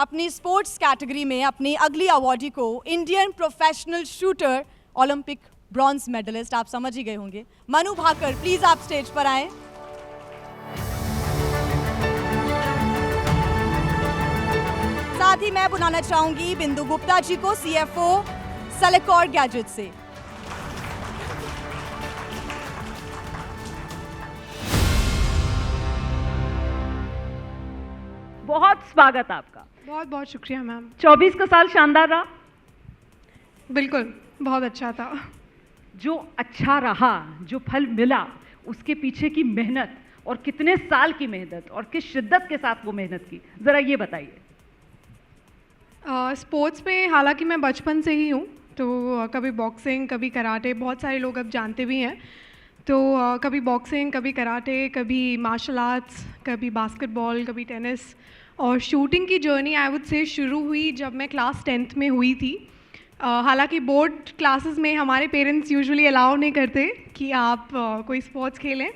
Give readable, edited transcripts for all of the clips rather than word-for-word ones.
अपनी sports category में अपनी अगली अवॉर्डी को Indian professional shooter Olympic bronze medalist, आप समझ ही गए होंगे, मनु भाकर, प्लीज आप स्टेज पर आए। साथ ही मैं बुलाना चाहूंगी बिंदु गुप्ता जी को, CFO सेलेकॉर गैजेट से। बहुत स्वागत आपका। बहुत बहुत शुक्रिया मैम। 24 का साल शानदार रहा। बिल्कुल, बहुत अच्छा था। जो अच्छा रहा, जो फल मिला, उसके पीछे की मेहनत और कितने साल की मेहनत और किस शिद्दत के साथ वो मेहनत की, जरा ये बताइए। स्पोर्ट्स में हालांकि मैं बचपन से ही हूँ, तो कभी बॉक्सिंग, कभी कराटे, बहुत सारे लोग अब जानते भी हैं, तो कभी बॉक्सिंग, कभी कराटे, कभी मार्शल आर्ट्स, कभी बास्केटबॉल, कभी टेनिस। और शूटिंग की जर्नी आई वुड से शुरू हुई जब मैं क्लास 10th में हुई थी। हालांकि बोर्ड क्लासेस में हमारे पेरेंट्स यूजुअली अलाउ नहीं करते कि आप कोई स्पोर्ट्स खेलें,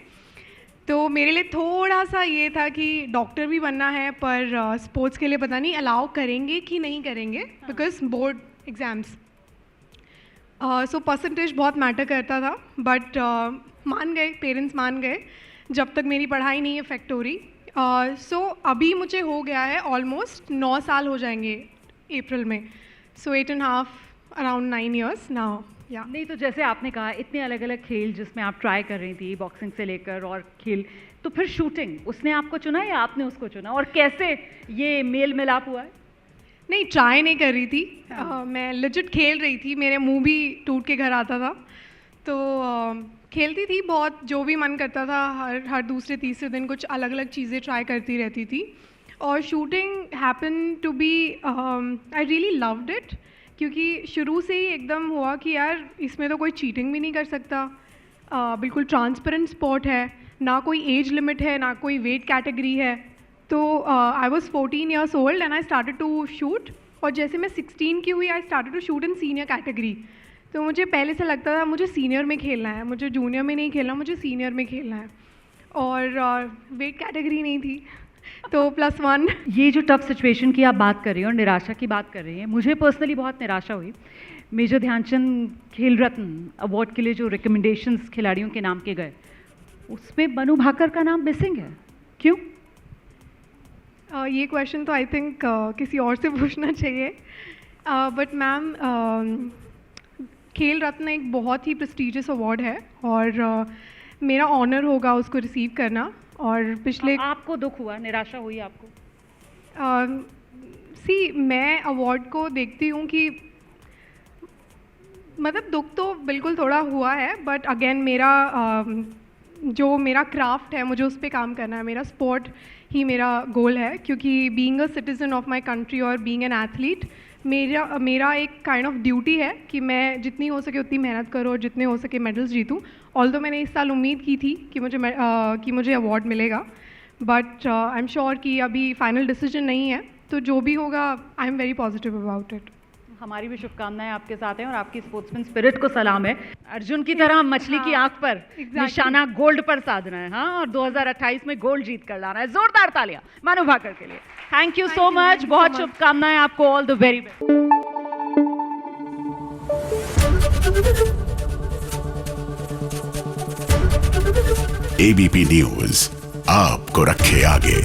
तो मेरे लिए थोड़ा सा ये था कि डॉक्टर भी बनना है, पर स्पोर्ट्स के लिए पता नहीं अलाउ करेंगे कि नहीं करेंगे, because board exams. So percentage बहुत मैटर करता था, बट मान गए, पेरेंट्स मान गए जब तक मेरी पढ़ाई नहीं इफेक्ट हो रही। सो अभी मुझे हो गया है ऑलमोस्ट 9 साल हो जाएंगे अप्रैल में, सो 8.5 अराउंड 9 years नाउ। या नहीं, तो जैसे आपने कहा इतने अलग अलग खेल जिसमें आप ट्राई कर रही थी, बॉक्सिंग से लेकर और खेल, तो फिर शूटिंग उसने आपको चुना या आपने उसको चुना, और कैसे ये मेल मिलाप हुआ है? नहीं, ट्राई नहीं कर रही थी। मैं लेजिट खेल रही थी, मेरे मुंह भी टूट के घर आता था, तो खेलती थी बहुत, जो भी मन करता था हर दूसरे तीसरे दिन कुछ अलग अलग चीज़ें ट्राई करती रहती थी। और shooting happen to be, I really loved it, क्योंकि शुरू से ही एकदम हुआ कि यार इसमें तो कोई चीटिंग भी नहीं कर सकता, बिल्कुल ट्रांसपेरेंट स्पोर्ट है, ना कोई एज लिमिट है, ना कोई वेट कैटेगरी है। तो I was 14 years old and I started to shoot, और जैसे मैं 16 की हुई I started to shoot in senior category. तो मुझे पहले से लगता था मुझे सीनियर में खेलना है, मुझे जूनियर में नहीं खेलना, मुझे सीनियर में खेलना है, और वेट कैटेगरी नहीं थी, तो +1। ये जो टफ सिचुएशन की आप बात कर रही हैं और निराशा की बात कर रही हैं, मुझे पर्सनली बहुत निराशा हुई। मेजर ध्यानचंद खेल रत्न अवार्ड के लिए जो रिकमेंडेशंस खिलाड़ियों के नाम के गए, उसमें मनु भाकर का नाम मिसिंग है, क्यों? ये क्वेश्चन तो आई थिंक किसी और से पूछना चाहिए, बट मैम खेल रत्न एक बहुत ही प्रेस्टिजियस अवार्ड है, और मेरा ऑनर होगा उसको रिसीव करना। और पिछले आपको दुख हुआ, निराशा हुई आपको? मैं अवार्ड को देखती हूँ कि मतलब दुख तो बिल्कुल थोड़ा हुआ है, बट अगेन मेरा जो मेरा क्राफ्ट है, मुझे उस पर काम करना है, मेरा स्पोर्ट ही मेरा गोल है, क्योंकि being a citizen of my country और बीइंग एन एथलीट मेरा एक काइंड ऑफ ड्यूटी है कि मैं जितनी हो सके उतनी मेहनत करूँ और जितने हो सके मेडल्स जीतूँ। ऑल्दो मैंने इस साल उम्मीद की थी कि मुझे अवार्ड मिलेगा, बट आई एम श्योर कि अभी फाइनल डिसीजन नहीं है, तो जो भी होगा I am very positive about it. हमारी भी शुभकामनाएं आपके साथ हैं और आपकी स्पोर्ट्समैन स्पिरिट को सलाम है। अर्जुन की तरह मछली की आंख पर निशाना गोल्ड पर साधना है, हाँ, और 2028 में गोल्ड जीत कर लाना है। जोरदार तालियां मनु भाकर के लिए। थैंक यू सो मच, बहुत शुभकामनाएं आपको, all the very best. ABP news आपको रखे आगे।